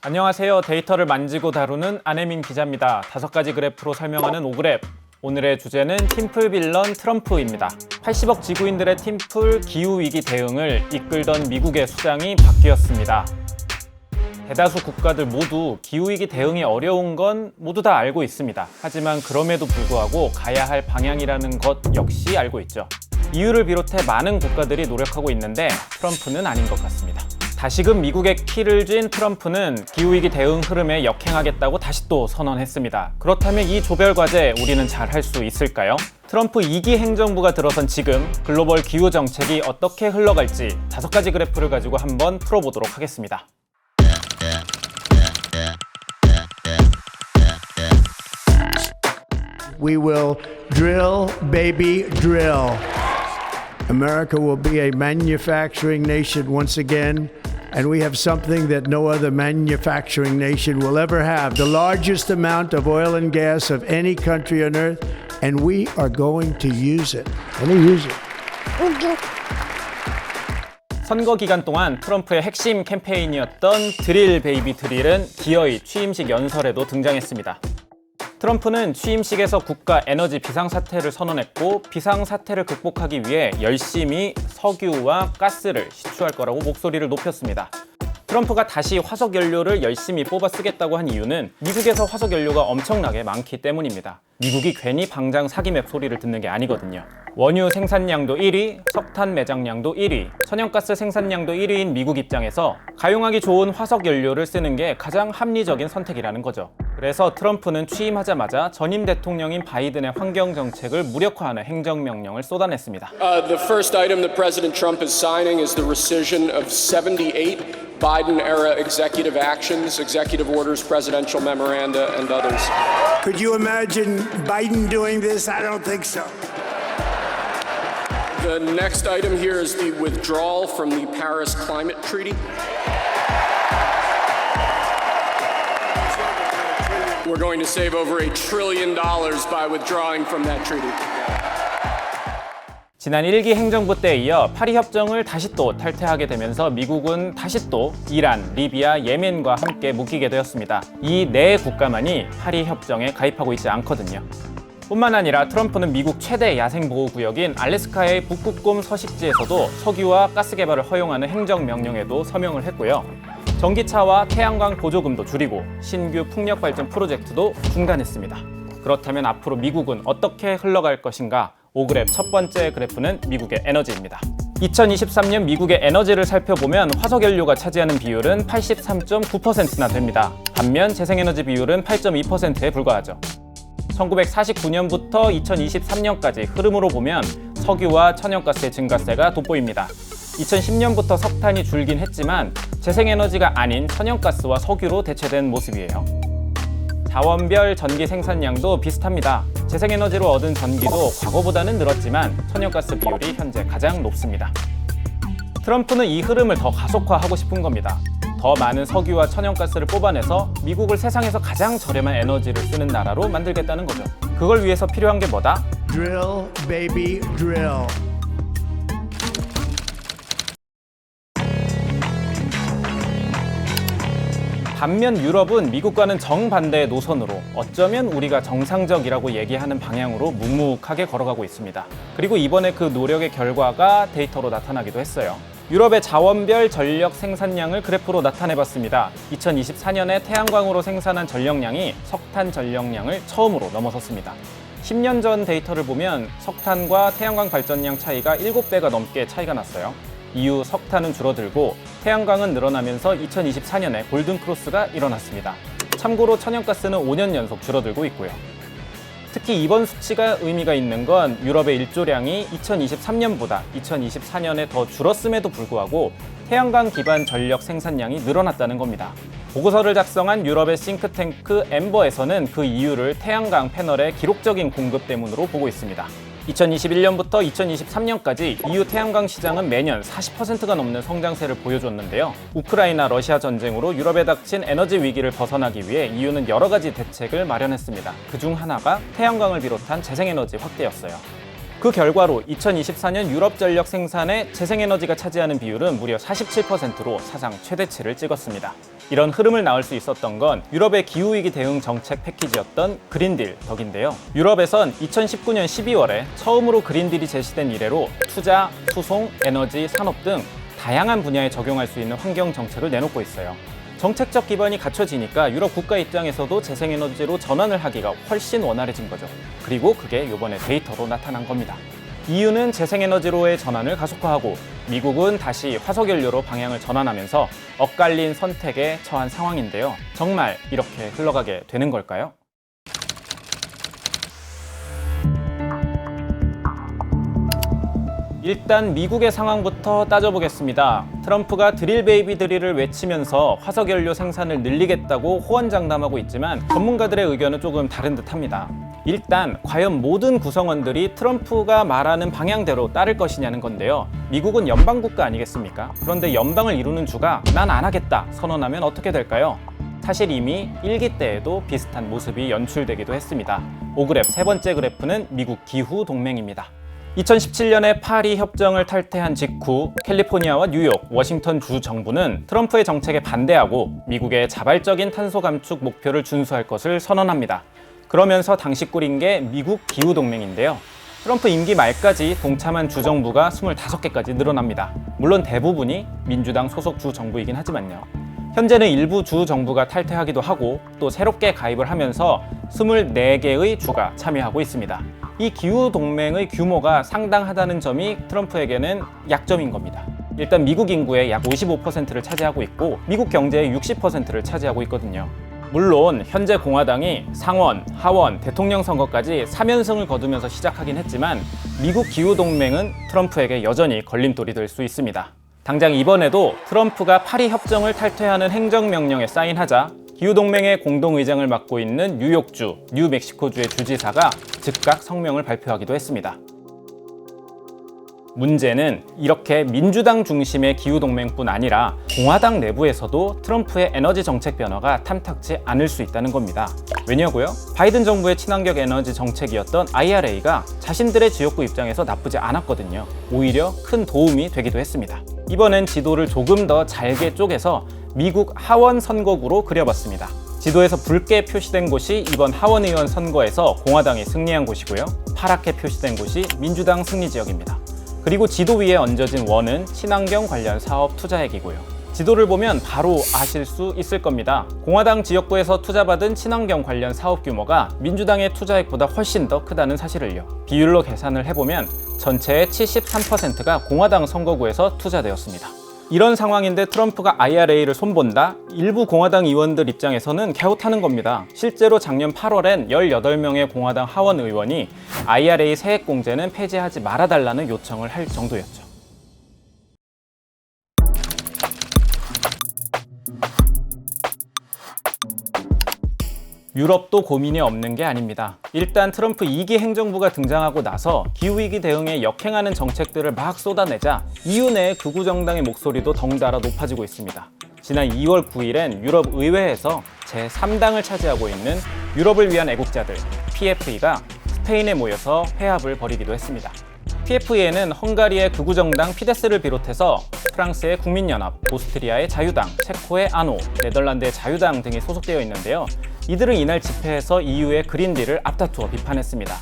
안녕하세요. 데이터를 만지고 다루는 안혜민 기자입니다. 5가지 그래프로 설명하는 오그랩. 오늘의 주제는 팀플 빌런 트럼프입니다. 80억 지구인들의 팀플 기후위기 대응을 이끌던 미국의 수장이 바뀌었습니다. 대다수 국가들 모두 기후위기 대응이 어려운 건 모두 다 알고 있습니다. 하지만 그럼에도 불구하고 가야 할 방향이라는 것 역시 알고 있죠. EU를 비롯해 많은 국가들이 노력하고 있는데 트럼프는 아닌 것 같습니다. 다시금 미국의 키를 쥔 트럼프는 기후위기 대응 흐름에 역행하겠다고 다시 또 선언했습니다. 그렇다면 이 조별과제 우리는 잘 할 수 있을까요? 트럼프 2기 행정부가 들어선 지금 글로벌 기후 정책이 어떻게 흘러갈지 5가지 그래프를 가지고 한번 풀어보도록 하겠습니다. We will drill, baby, drill. America will be a manufacturing nation once again, and we have something that no other manufacturing nation will ever have, the largest amount of oil and gas of any country on earth, and we are going to use it. 선거 기간 동안 트럼프의 핵심 캠페인이었던 드릴 베이비 드릴은 기어이 취임식 연설에도 등장했습니다. 트럼프는 취임식에서 국가 에너지 비상사태를 선언했고 비상사태를 극복하기 위해 열심히 석유와 가스를 시추할 거라고 목소리를 높였습니다. 트럼프가 다시 화석연료를 열심히 뽑아 쓰겠다고 한 이유는 미국에서 화석연료가 엄청나게 많기 때문입니다. 미국이 괜히 방장 사기맵 소리를 듣는 게 아니거든요. 원유 생산량도 1위, 석탄 매장량도 1위, 천연가스 생산량도 1위인 미국 입장에서 가용하기 좋은 화석연료를 쓰는 게 가장 합리적인 선택이라는 거죠. 그래서 트럼프는 취임하자마자 전임 대통령인 바이든의 환경 정책을 무력화하는 행정명령을 쏟아냈습니다. The first item that President Trump is signing is the rescission of 78 Biden-era executive actions, executive orders, presidential memoranda, and others. Could you imagine Biden doing this? I don't think so. The next item here is the withdrawal from the Paris Climate Treaty. We're going to save over $1 trillion by withdrawing from that treaty. 지난 1기 행정부 때에 이어 파리 협정을 다시 또 탈퇴하게 되면서 미국은 다시 또 이란, 리비아, 예멘과 함께 묶이게 되었습니다. 이 네 국가만이 파리 협정에 가입하고 있지 않거든요. 뿐만 아니라 트럼프는 미국 최대 야생보호구역인 알래스카의 북극곰 서식지에서도 석유와 가스 개발을 허용하는 행정명령에도 서명을 했고요. 전기차와 태양광 보조금도 줄이고 신규 풍력발전 프로젝트도 중단했습니다. 그렇다면 앞으로 미국은 어떻게 흘러갈 것인가? 5그래프 첫 번째 그래프는 미국의 에너지입니다. 2023년 미국의 에너지를 살펴보면 화석연료가 차지하는 비율은 83.9%나 됩니다. 반면 재생에너지 비율은 8.2%에 불과하죠. 1949년부터 2023년까지 흐름으로 보면 석유와 천연가스의 증가세가 돋보입니다. 2010년부터 석탄이 줄긴 했지만 재생에너지가 아닌 천연가스와 석유로 대체된 모습이에요. 자원별 전기 생산량도 비슷합니다. 재생에너지로 얻은 전기도 과거보다는 늘었지만 천연가스 비율이 현재 가장 높습니다. 트럼프는 이 흐름을 더 가속화하고 싶은 겁니다. 더 많은 석유와 천연가스를 뽑아내서 미국을 세상에서 가장 저렴한 에너지를 쓰는 나라로 만들겠다는 거죠. 그걸 위해서 필요한 게 뭐다? Drill, baby, drill. 반면 유럽은 미국과는 정반대의 노선으로 어쩌면 우리가 정상적이라고 얘기하는 방향으로 묵묵하게 걸어가고 있습니다. 그리고 이번에 그 노력의 결과가 데이터로 나타나기도 했어요. 유럽의 자원별 전력 생산량을 그래프로 나타내봤습니다. 2024년에 태양광으로 생산한 전력량이 석탄 전력량을 처음으로 넘어섰습니다. 10년 전 데이터를 보면 석탄과 태양광 발전량 차이가 7배가 넘게 차이가 났어요. 이후 석탄은 줄어들고 태양광은 늘어나면서 2024년에 골든크로스가 일어났습니다. 참고로 천연가스는 5년 연속 줄어들고 있고요. 특히 이번 수치가 의미가 있는 건 유럽의 일조량이 2023년보다 2024년에 더 줄었음에도 불구하고 태양광 기반 전력 생산량이 늘어났다는 겁니다. 보고서를 작성한 유럽의 싱크탱크 엠버에서는 그 이유를 태양광 패널의 기록적인 공급 때문으로 보고 있습니다. 2021년부터 2023년까지 EU 태양광 시장은 매년 40%가 넘는 성장세를 보여줬는데요. 우크라이나 러시아 전쟁으로 유럽에 닥친 에너지 위기를 벗어나기 위해 EU는 여러 가지 대책을 마련했습니다. 그중 하나가 태양광을 비롯한 재생에너지 확대였어요. 그 결과로 2024년 유럽 전력 생산의 재생에너지가 차지하는 비율은 무려 47%로 사상 최대치를 찍었습니다. 이런 흐름을 낳을 수 있었던 건 유럽의 기후위기 대응 정책 패키지였던 그린딜 덕인데요. 유럽에선 2019년 12월에 처음으로 그린딜이 제시된 이래로 투자, 수송, 에너지, 산업 등 다양한 분야에 적용할 수 있는 환경 정책을 내놓고 있어요. 정책적 기반이 갖춰지니까 유럽 국가 입장에서도 재생에너지로 전환을 하기가 훨씬 원활해진 거죠. 그리고 그게 이번에 데이터로 나타난 겁니다. EU는 재생에너지로의 전환을 가속화하고 미국은 다시 화석연료로 방향을 전환하면서 엇갈린 선택에 처한 상황인데요. 정말 이렇게 흘러가게 되는 걸까요? 일단 미국의 상황부터 따져보겠습니다. 트럼프가 드릴 베이비 드릴을 외치면서 화석연료 생산을 늘리겠다고 호언장담하고 있지만 전문가들의 의견은 조금 다른 듯합니다. 일단 과연 모든 구성원들이 트럼프가 말하는 방향대로 따를 것이냐는 건데요. 미국은 연방국가 아니겠습니까? 그런데 연방을 이루는 주가 난 안 하겠다 선언하면 어떻게 될까요? 사실 이미 1기 때에도 비슷한 모습이 연출되기도 했습니다. 5그래프 세 번째 그래프는 미국 기후 동맹입니다. 2017년에 파리 협정을 탈퇴한 직후 캘리포니아와 뉴욕, 워싱턴 주 정부는 트럼프의 정책에 반대하고 미국의 자발적인 탄소 감축 목표를 준수할 것을 선언합니다. 그러면서 당시 꾸린 게 미국 기후동맹인데요. 트럼프 임기 말까지 동참한 주정부가 25개까지 늘어납니다. 물론 대부분이 민주당 소속 주정부이긴 하지만요. 현재는 일부 주정부가 탈퇴하기도 하고 또 새롭게 가입을 하면서 24개의 주가 참여하고 있습니다. 이 기후동맹의 규모가 상당하다는 점이 트럼프에게는 약점인 겁니다. 일단 미국 인구의 약 55%를 차지하고 있고 미국 경제의 60%를 차지하고 있거든요. 물론 현재 공화당이 상원, 하원, 대통령 선거까지 3연승을 거두면서 시작하긴 했지만 미국 기후동맹은 트럼프에게 여전히 걸림돌이 될 수 있습니다. 당장 이번에도 트럼프가 파리 협정을 탈퇴하는 행정명령에 사인하자 기후동맹의 공동의장을 맡고 있는 뉴욕주, 뉴멕시코주의 주지사가 즉각 성명을 발표하기도 했습니다. 문제는 이렇게 민주당 중심의 기후동맹뿐 아니라 공화당 내부에서도 트럼프의 에너지 정책 변화가 탐탁지 않을 수 있다는 겁니다. 왜냐고요? 바이든 정부의 친환경 에너지 정책이었던 IRA가 자신들의 지역구 입장에서 나쁘지 않았거든요. 오히려 큰 도움이 되기도 했습니다. 이번엔 지도를 조금 더 잘게 쪼개서 미국 하원 선거구로 그려봤습니다. 지도에서 붉게 표시된 곳이 이번 하원 의원 선거에서 공화당이 승리한 곳이고요. 파랗게 표시된 곳이 민주당 승리 지역입니다. 그리고 지도 위에 얹어진 원은 친환경 관련 사업 투자액이고요. 지도를 보면 바로 아실 수 있을 겁니다. 공화당 지역구에서 투자받은 친환경 관련 사업 규모가 민주당의 투자액보다 훨씬 더 크다는 사실을요. 비율로 계산을 해보면 전체의 73%가 공화당 선거구에서 투자되었습니다. 이런 상황인데 트럼프가 IRA를 손본다? 일부 공화당 의원들 입장에서는 갸웃하는 겁니다. 실제로 작년 8월엔 18명의 공화당 하원 의원이 IRA 세액공제는 폐지하지 말아달라는 요청을 할 정도였죠. 유럽도 고민이 없는 게 아닙니다. 일단 트럼프 2기 행정부가 등장하고 나서 기후위기 대응에 역행하는 정책들을 막 쏟아내자 EU 내 극우 정당의 목소리도 덩달아 높아지고 있습니다. 지난 2월 9일엔 유럽 의회에서 제3당을 차지하고 있는 유럽을 위한 애국자들 PFE가 스페인에 모여서 회합을 벌이기도 했습니다. PFE에는 헝가리의 극우 정당 피데스를 비롯해서 프랑스의 국민연합, 오스트리아의 자유당, 체코의 아노, 네덜란드의 자유당 등이 소속되어 있는데요. 이들은 이날 집회에서 EU의 그린딜을 앞다투어 비판했습니다.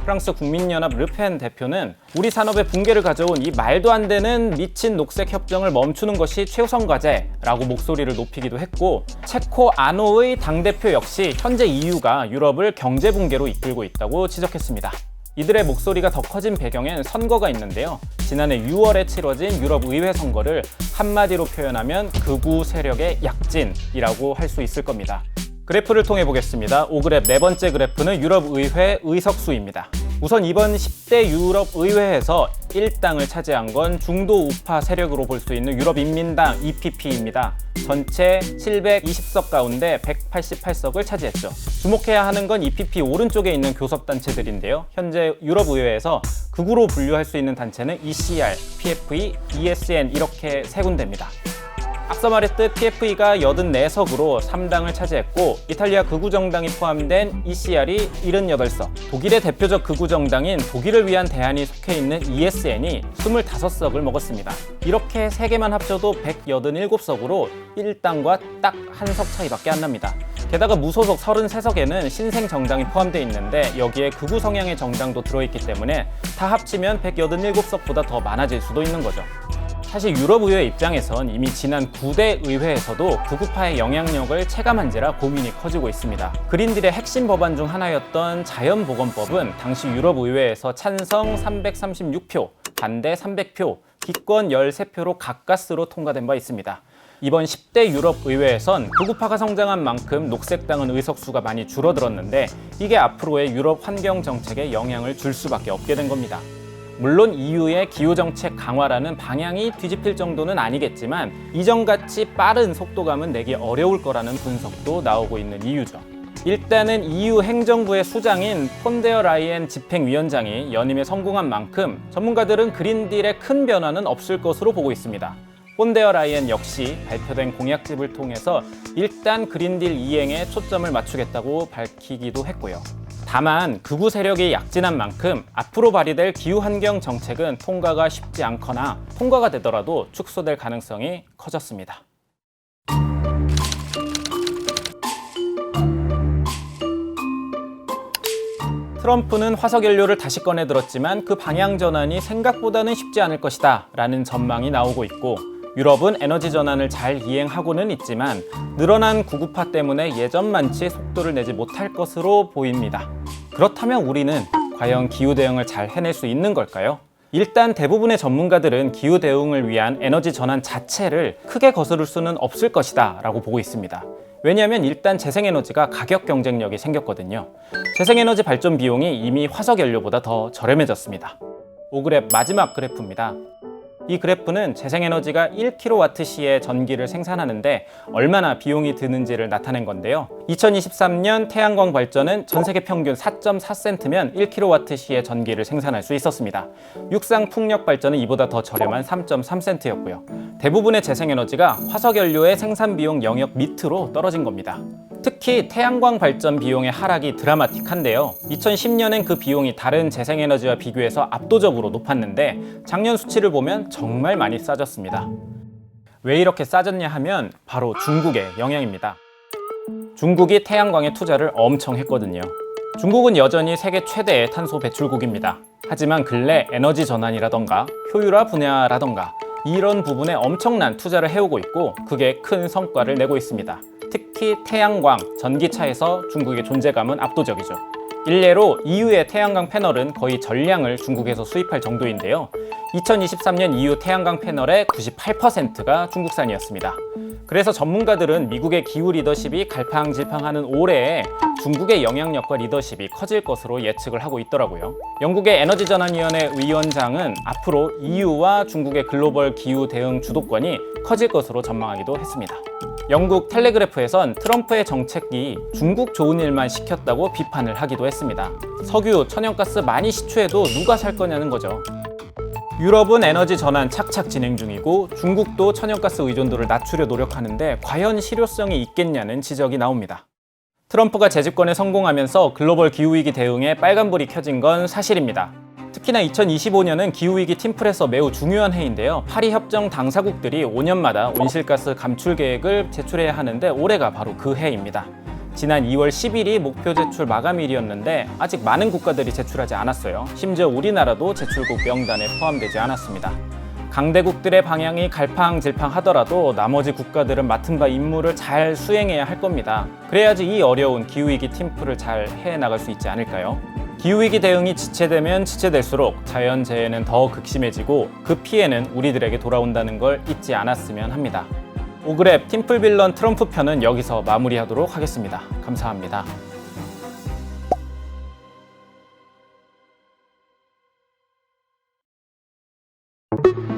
프랑스 국민연합 르펜 대표는 우리 산업의 붕괴를 가져온 이 말도 안 되는 미친 녹색 협정을 멈추는 것이 최우선 과제라고 목소리를 높이기도 했고, 체코 아노의 당대표 역시 현재 EU가 유럽을 경제 붕괴로 이끌고 있다고 지적했습니다. 이들의 목소리가 더 커진 배경엔 선거가 있는데요. 지난해 6월에 치러진 유럽 의회 선거를 한마디로 표현하면 극우 세력의 약진이라고 할 수 있을 겁니다. 그래프를 통해 보겠습니다. 5그래프 네 번째 그래프는 유럽 의회 의석수입니다. 우선 이번 10대 유럽 의회에서 1당을 차지한 건 중도 우파 세력으로 볼 수 있는 유럽인민당 EPP입니다. 전체 720석 가운데 188석을 차지했죠. 주목해야 하는 건 EPP 오른쪽에 있는 교섭단체들인데요. 현재 유럽 의회에서 극우로 분류할 수 있는 단체는 ECR, PFE, ESN 이렇게 세 군데입니다. 앞서 말했듯 PFE가 84석으로 3당을 차지했고 이탈리아 극우정당이 포함된 ECR이 78석, 독일의 대표적 극우정당인 독일을 위한 대안이 속해 있는 ESN이 25석을 먹었습니다. 이렇게 3개만 합쳐도 187석으로 1당과 딱 한 석 차이밖에 안 납니다. 게다가 무소속 33석에는 신생 정당이 포함되어 있는데 여기에 극우 성향의 정당도 들어있기 때문에 다 합치면 187석보다 더 많아질 수도 있는 거죠. 사실 유럽의회 입장에선 이미 지난 9대 의회에서도 극우파의 영향력을 체감한지라 고민이 커지고 있습니다. 그린딜의 핵심 법안 중 하나였던 자연보건법은 당시 유럽의회에서 찬성 336표, 반대 300표, 기권 13표로 가까스로 통과된 바 있습니다. 이번 10대 유럽의회에선 극우파가 성장한 만큼 녹색당은 의석수가 많이 줄어들었는데 이게 앞으로의 유럽 환경 정책에 영향을 줄 수밖에 없게 된 겁니다. 물론 EU의 기후정책 강화라는 방향이 뒤집힐 정도는 아니겠지만 이전같이 빠른 속도감은 내기 어려울 거라는 분석도 나오고 있는 이유죠. 일단은 EU 행정부의 수장인 폰데어 라이엔 집행위원장이 연임에 성공한 만큼 전문가들은 그린딜에 큰 변화는 없을 것으로 보고 있습니다. 폰데어 라이엔 역시 발표된 공약집을 통해서 일단 그린딜 이행에 초점을 맞추겠다고 밝히기도 했고요. 다만 극우 세력이 약진한 만큼 앞으로 발의될 기후환경 정책은 통과가 쉽지 않거나 통과가 되더라도 축소될 가능성이 커졌습니다. 트럼프는 화석연료를 다시 꺼내들었지만 그 방향 전환이 생각보다는 쉽지 않을 것이다 라는 전망이 나오고 있고 유럽은 에너지 전환을 잘 이행하고는 있지만 늘어난 구구파 때문에 예전만치 속도를 내지 못할 것으로 보입니다. 그렇다면 우리는 과연 기후 대응을 잘 해낼 수 있는 걸까요? 일단 대부분의 전문가들은 기후 대응을 위한 에너지 전환 자체를 크게 거스를 수는 없을 것이다 라고 보고 있습니다. 왜냐하면 일단 재생에너지가 가격 경쟁력이 생겼거든요. 재생에너지 발전 비용이 이미 화석연료보다 더 저렴해졌습니다. 5그래프 마지막 그래프입니다. 이 그래프는 재생에너지가 1kWh의 전기를 생산하는데 얼마나 비용이 드는지를 나타낸 건데요. 2023년 태양광 발전은 전 세계 평균 4.4센트면 1kWh의 전기를 생산할 수 있었습니다. 육상 풍력 발전은 이보다 더 저렴한 3.3센트였고요. 대부분의 재생에너지가 화석연료의 생산 비용 영역 밑으로 떨어진 겁니다. 특히 태양광 발전 비용의 하락이 드라마틱한데요. 2010년엔 그 비용이 다른 재생에너지와 비교해서 압도적으로 높았는데 작년 수치를 보면 정말 많이 싸졌습니다. 왜 이렇게 싸졌냐 하면 바로 중국의 영향입니다. 중국이 태양광에 투자를 엄청 했거든요. 중국은 여전히 세계 최대의 탄소 배출국입니다. 하지만 근래 에너지 전환이라던가 효율화 분야라던가 이런 부분에 엄청난 투자를 해오고 있고 그게 큰 성과를 내고 있습니다. 특히 태양광, 전기차에서 중국의 존재감은 압도적이죠. 일례로 EU의 태양광 패널은 거의 전량을 중국에서 수입할 정도인데요. 2023년 EU 태양광 패널의 98%가 중국산이었습니다. 그래서 전문가들은 미국의 기후 리더십이 갈팡질팡하는 올해에 중국의 영향력과 리더십이 커질 것으로 예측을 하고 있더라고요. 영국의 에너지전환위원회 위원장은 앞으로 EU와 중국의 글로벌 기후 대응 주도권이 커질 것으로 전망하기도 했습니다. 영국 텔레그래프에선 트럼프의 정책이 중국 좋은 일만 시켰다고 비판을 하기도 했습니다. 석유, 천연가스 많이 시추해도 누가 살 거냐는 거죠. 유럽은 에너지 전환 착착 진행 중이고 중국도 천연가스 의존도를 낮추려 노력하는데 과연 실효성이 있겠냐는 지적이 나옵니다. 트럼프가 재집권에 성공하면서 글로벌 기후위기 대응에 빨간불이 켜진 건 사실입니다. 특히나 2025년은 기후위기 팀플에서 매우 중요한 해인데요. 파리 협정 당사국들이 5년마다 온실가스 감출 계획을 제출해야 하는데 올해가 바로 그 해입니다. 지난 2월 10일이 목표 제출 마감일이었는데 아직 많은 국가들이 제출하지 않았어요. 심지어 우리나라도 제출국 명단에 포함되지 않았습니다. 강대국들의 방향이 갈팡질팡하더라도 나머지 국가들은 맡은 바 임무를 잘 수행해야 할 겁니다. 그래야지 이 어려운 기후위기 팀플을 잘 해나갈 수 있지 않을까요? 기후위기 대응이 지체되면 지체될수록 자연재해는 더 극심해지고 그 피해는 우리들에게 돌아온다는 걸 잊지 않았으면 합니다. 5그래프 팀플 빌런 트럼프 편은 여기서 마무리하도록 하겠습니다. 감사합니다. you.